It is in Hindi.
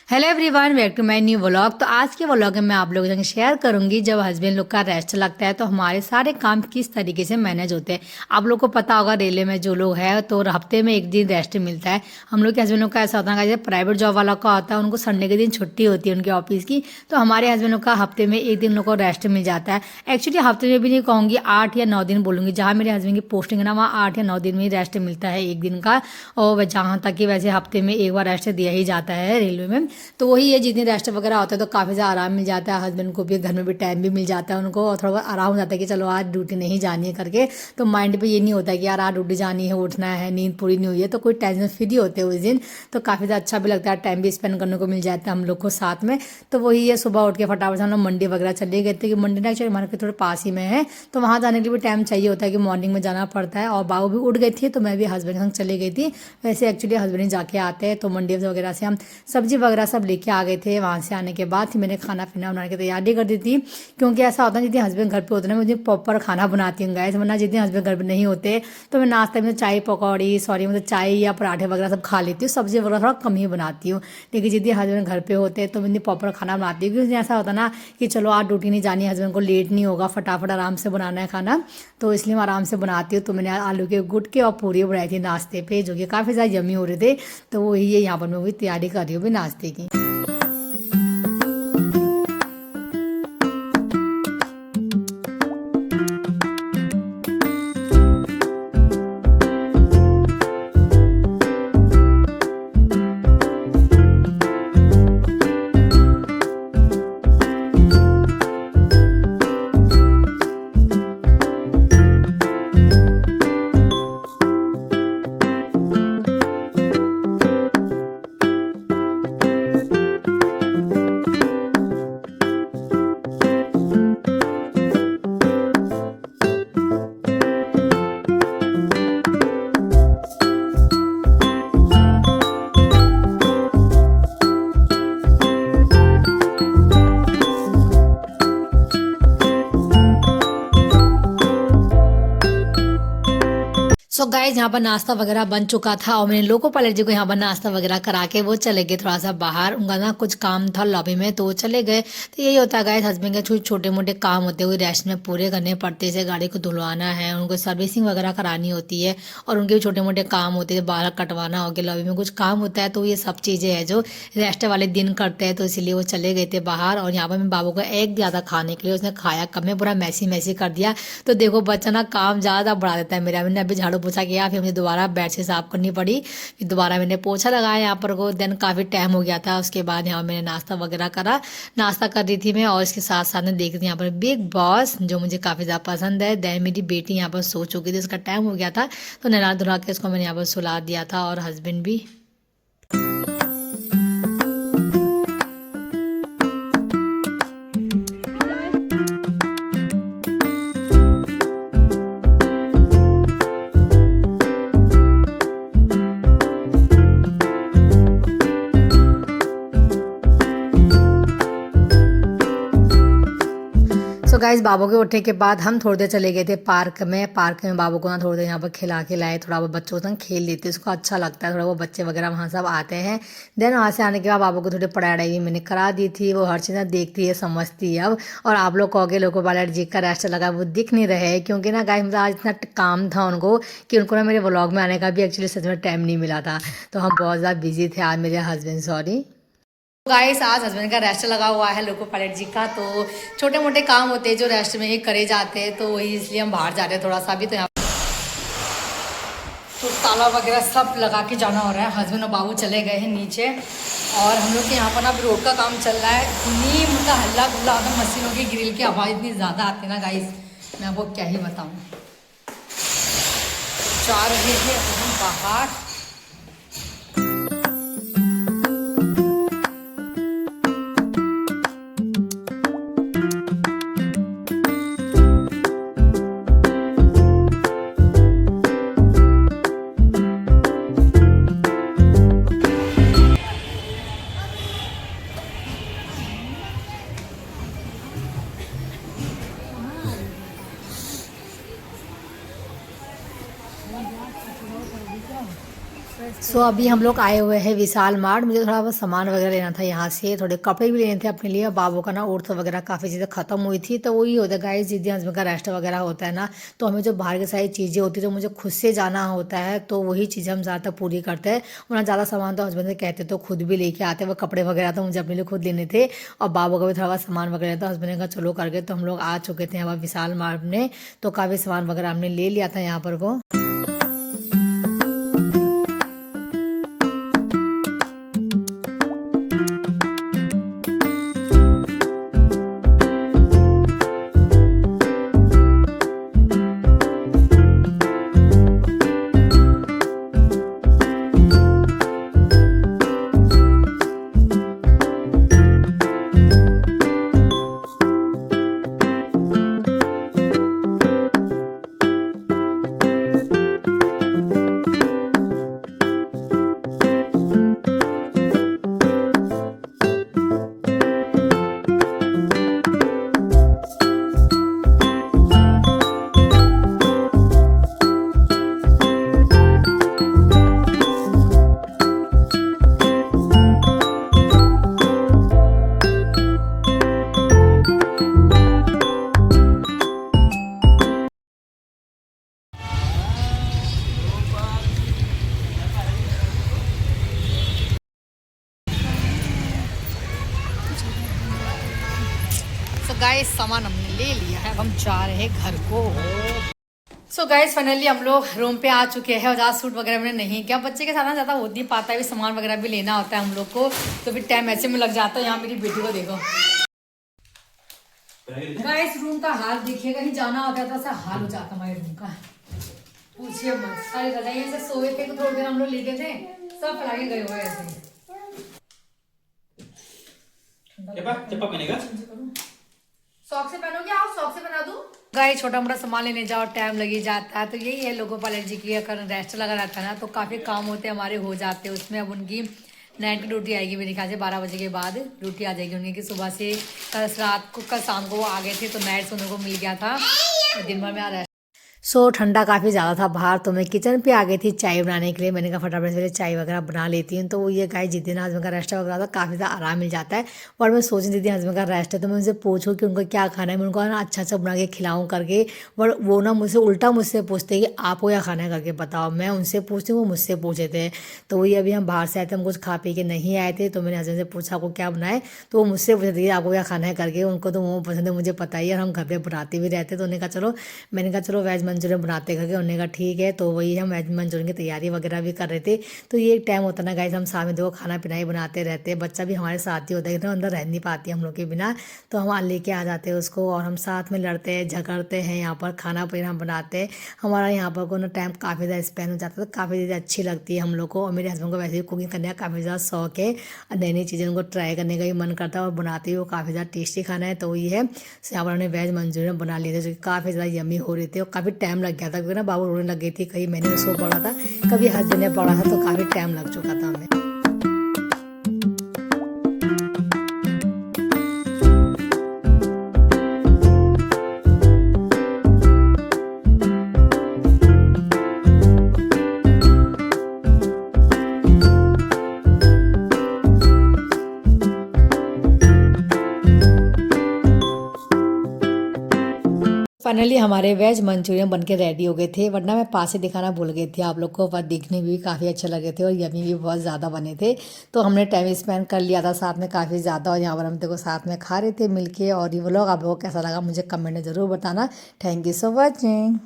Hello everyone, welcome to my new vlog. तो आज के व्लॉग में मैं आप लोगों के संग शेयर करूंगी जब हस्बैंड लोग का रेस्ट लगता है तो हमारे सारे काम किस तरीके से मैनेज होते हैं। आप लोग को पता होगा रेलवे में जो लोग हैं तो हफ्ते में एक दिन रेस्ट मिलता है। हम लोग के हस्बैंड लोग का ऐसा होता है जैसे प्राइवेट जॉब वाला का होता है, उनको संडे के दिन छुट्टी होती है उनके ऑफिस की। तो हमारे हस्बैंड लोग का हफ्ते में एक दिन लोग को रेस्ट मिल जाता है। एक्चुअली हफ्ते में भी नहीं कहूँगी, 8 या 9 दिन बोलूँगी। जहाँ मेरे हस्बैंड की पोस्टिंग है ना, वहाँ 8 या 9 दिन में ही रेस्ट मिलता है एक दिन का। और जहाँ तक कि वैसे हफ्ते में एक बार रेस्ट दिया ही जाता है रेलवे में। तो वही है, रेस्ट वगैरह होता है तो काफ़ी ज़्यादा आराम मिल जाता है। हस्बैंड को भी घर में भी टाइम भी मिल जाता है उनको, और थोड़ा बहुत आराम हो जाता है कि चलो आज ड्यूटी नहीं जानी है करके। तो माइंड पे ये नहीं होता है कि यार आज ड्यूटी जानी है, उठना है, नींद पूरी नहीं हुई है, तो कोई टेंशन फ्री होते हैं उस दिन। तो काफ़ी ज़्यादा अच्छा भी लगता है, टाइम भी स्पेंड करने को मिल जाता है हम लोग को साथ में। तो वही है, सुबह उठ के फटाफट से हम लोग मंडी वगैरह चले गए थे कि मंडी ना एक्चुअली हमारे के थोड़े पास ही में है। तो वहाँ जाने के लिए भी टाइम चाहिए होता है कि मॉर्निंग में जाना पड़ता है। और बाबू भी उठ गई थी तो मैं भी हस्बैंड के संग चले गई थी। वैसे एक्चुअली हस्बैंड ही जाके आते हैं, तो मंडी वगैरह से हम सब्जी वगैरह सब लेके आ गए थे। वहाँ से आने के बाद ही मैंने खाना पीना बनाने की तैयारी कर दी थी, क्योंकि ऐसा होता है जितने हस्बैंड घर पे होते हैं ना, मुझे प्रॉपर खाना बनाती हूँ गैस। वरना जितने हस्बैंड घर पे नहीं होते तो मैं नाश्ते में चाय पकौड़ी मतलब चाय या पराठे वगैरह सब खा लेती हूँ, सब्जी वगैरह थोड़ा कम ही बनाती हूँ। लेकिन जितने हस्बैंड घर पे होते हैं तो मैं प्रॉपर खाना बनाती हूँ, क्योंकि ऐसा होता ना कि चलो आज ड्यूटी नहीं जानी, हस्बैंड को लेट नहीं होगा, फटाफट आराम से बनाना है खाना। तो इसलिए मैं आराम से बनाती हूँ। तो मैंने आलू के गुटके और पूरी बनाई थी नाश्ते पे, जो कि काफ़ी ज़्यादा यमी हो रहे थे। तो वही है, यहाँ पर मैं वही तैयारी कर रही हूँ भी नाश्ते की। सो गाइज, यहाँ पर नाश्ता वगैरह बन चुका था और मैंने लोको पायलट जी को यहाँ पर नाश्ता वगैरह करा के वो चले गए थोड़ा सा बाहर। उनका ना कुछ काम था लॉबी में, तो वो चले गए। तो यही होता है गाइज, हस्बैंड के छोटे मोटे काम होते हुए रेस्ट में पूरे करने पड़ते हैं। जैसे गाड़ी को धुलवाना है, उनको सर्विसिंग वगैरह करानी होती है, और उनके भी छोटे मोटे काम होते हैं, बाल कटवाना हो गया, लॉबी में कुछ काम होता है। तो ये सब चीज़ें हैं जो रेस्ट वाले दिन करते हैं। तो इसीलिए वो चले गए थे बाहर। और यहाँ पर मैं बाबू को एग दिया था खाने के लिए, उसने खाया कम में, पूरा मैसी मैसी कर दिया। तो देखो बच्चा ना काम ज़्यादा बढ़ा देता है मेरा। मैंने अभी झाड़ू पोछा किया, फिर मुझे दोबारा बेड से साफ करनी पड़ी, फिर दोबारा मैंने पोछा लगाया यहाँ पर को। देन काफ़ी टाइम हो गया था। उसके बाद यहाँ मैंने नाश्ता वगैरह करा, नाश्ता कर रही थी मैं, और इसके साथ साथ में देख रही थी यहाँ पर बिग बॉस, जो मुझे काफ़ी ज़्यादा पसंद है। देन मेरी बेटी यहाँ पर सो चुकी थी, उसका टाइम हो गया था, तो नहा धुला के उसको मैंने यहाँ पर सुला दिया था, और हस्बैंड भी। तो गाइज, बाबू के उठने के बाद हम थोड़ी देर चले गए थे पार्क में। पार्क में बाबू को ना थोड़ी देर यहाँ पर खिला के लाए, थोड़ा बहुत बच्चों के संग खेल लेते, उसको अच्छा लगता है, थोड़ा वो बच्चे वगैरह वहाँ सब आते हैं। देन वहाँ से आने के बाद बाबू को थोड़ी पढ़ाई भी मैंने करा दी थी। वो हर चीज़ देखती है, समझती है अब। और आप लोग कहोगे लोको पायलट जी का रेस्ट लगा, वो दिख नहीं रहे, क्योंकि ना गाइज आज इतना काम था उनको कि उनको ना मेरे व्लॉग में आने का भी एक्चुअली सच में टाइम नहीं मिला था। तो हम बहुत ज़्यादा बिजी थे आज, मेरे हस्बैंड सॉरी। गाइस, आज हस्बैंड का रेस्ट लगा हुआ है लोको पायलट जी का। तो छोटे मोटे काम होते हैं जो रेस्ट में ही करे जाते हैं, तो वही इसलिए हम बाहर जा रहे हैं थोड़ा सा भी। तो यहाँ तो ताला वगैरह सब लगा के जाना हो रहा है। हस्बैंड और बाबू चले गए हैं नीचे, और हम लोग के यहाँ पर ना अभी रोड का काम चल रहा है। इतनी मतलब हल्ला गुल्ला होता है, मशीनों की ग्रिल की आवाज़ इतनी ज़्यादा आती है ना गाइस, मैं आपको क्या ही बताऊँ। जा रहे हैं हम बाहर। सो अभी हम लोग आए हुए हैं विशाल मार्ट। मुझे थोड़ा बहुत सामान वगैरह लेना था यहाँ से, थोड़े कपड़े भी लेने थे अपने लिए। बाबू का ना ओट्स वगैरह काफ़ी चीज़ें खत्म हुई थी, तो वही होता है गाइस, जिस दिन हस्बैंड का रेस्ट वगैरह होता है ना, तो हमें जो बाहर की सारी चीज़ें होती है तो मुझे खुद से जाना होता है, तो वही चीज़ें हम ज़्यादातर पूरी करते हैं। वरना ज़्यादा सामान तो हस्बैंड से कहते तो खुद भी लेके आते, वो कपड़े वगैरह तो मुझे अपने लिए खुद लेने थे, और बाबू का भी थोड़ा बहुत सामान वगैरह था। हस्बैंड ने कहा चलो करके, तो हम लोग आ चुके थे यहाँ विशाल मार्ट में, तो काफ़ी सामान वगैरह हमने ले लिया था यहाँ पर को। सो गाइस सामान हमने ले लिया है, अब हम जा रहे हैं घर को। सो गाइस फाइनली हम लोग रूम पे आ चुके हैं, और ज़्यादा सूट वगैरह मैंने नहीं किया, बच्चे के साथ ना ज़्यादा हो नहीं पाता है, भी सामान वगैरह भी लेना होता है हम लोग को, तो फिर टाइम ऐसे में लग जाता है। यहाँ मेरी बेटी को देखो गाइस, रूम का हाल देखिए, कहीं जाना होता है तो ऐसा हाल हो जाता हमारे रूम का, पूछिए मत। सारी रजाइयाँ से सोए थे, तो थोड़ी देर हम लोग लेटे थे, सब फैला के गए हुए ऐसे। सॉक्स से पहनोगे आप? सॉक्स से पहना दूं? गाइस छोटा मोटा सामान लेने जाओ टाइम लगी जाता है, तो यही है लोगों पर एलर्जी की अगर रेस्ट लगा रहता है ना, तो काफ़ी काम होते हमारे हो जाते हैं उसमें। अब उनकी नाइट की ड्यूटी आएगी मेरे ख्याल से 12 बजे के बाद ड्यूटी आ जाएगी उनकी, कि सुबह से कल रात को, कल शाम को वो आ गए थे, तो नाइट सोने को मिल गया था, और दिन भर में आ रहा है। सो ठंडा काफ़ी ज़्यादा था बाहर, तो मैं किचन पे आ गई थी चाय बनाने के लिए। मैंने कहा फटाफट से चाय वगैरह बना लेती हूँ। तो वो ये गाय जिस दिन हस्बैंड का रेस्ट वगैरह था, काफ़ी ज़्यादा आराम मिल जाता है। और मैं सोच रही थी हस्बैंड का रेस्ट है, तो मैं उनसे पूछूँ कि उनको क्या खाना है, मैं उनको ना अच्छा अच्छा बना के खिलाऊँ करके। और वो ना मुझसे उल्टा मुझसे पूछते कि आपको क्या खाना है करके बताओ। मैं उनसे पूछती हूँ, वो मुझसे पूछे थे। तो वही अभी हम बाहर से आए थे, हम कुछ खा पी के नहीं आए थे, तो मैंने हस्बैंड से पूछा आपको क्या बनाए, तो वो मुझसे पूछे थे आपको क्या खाना है करके। उनको तो मोमो पसंद है, मुझे पता ही है, और हम घर पे बनाते भी रहते। तो उन्होंने कहा चलो, मैंने कहा चलो वेज मंचूरियन बनाते करके। उन्होंने कहा ठीक है, तो वही हम वेज मंचूरियन की तैयारी वगैरह भी कर रहे थे। तो ये एक टाइम होता ना गाइस, हम साथ में देखो खाना पीना ही बनाते रहते हैं। बच्चा भी हमारे साथ ही होता है, तो अंदर रह नहीं पाती हम लोग के बिना, तो हम लेके आ जाते हैं उसको, और हम साथ में लड़ते हैं झगड़ते हैं। यहाँ पर खाना पीना हम बनाते हैं, हमारा यहाँ पर को ना टाइम काफ़ी ज़्यादा स्पेंड हो जाता है, तो काफ़ी ज़्यादा अच्छी लगती है हम लोग को। और मेरे हस्बैंड को वैसे भी कुकिंग करने का काफ़ी ज़्यादा शौक है, और नई नई चीज़ें उनको ट्राई करने का भी मन करता है, और बनाते हुए काफ़ी ज़्यादा टेस्टी खाना है। तो ये है, यहाँ पर हमने वेज मंचूरियन बना लिए थे, जो कि काफ़ी ज़्यादा यमी हो रहे थे, और काफ़ी टाइम लग गया था, क्योंकि ना बाबू रोने लग गई थी, कहीं मैंने उसको पढ़ा था, कभी हस्बैंड ने पढ़ा था, तो काफ़ी टाइम लग चुका था हमें। फाइनली हमारे वेज मंचूरियन बनके रेडी हो गए थे, वरना मैं पास से दिखाना भूल गई थी आप लोग को, पर दिखने में भी काफ़ी अच्छे लगे थे, और यमी भी बहुत ज़्यादा बने थे। तो हमने टाइम स्पेंड कर लिया था साथ में काफ़ी ज़्यादा, और यहाँ पर हम देखो साथ में खा रहे थे मिलके। और ये व्लॉग आप लोगों को कैसा लगा मुझे कमेंट में ज़रूर बताना। Thank you so watching.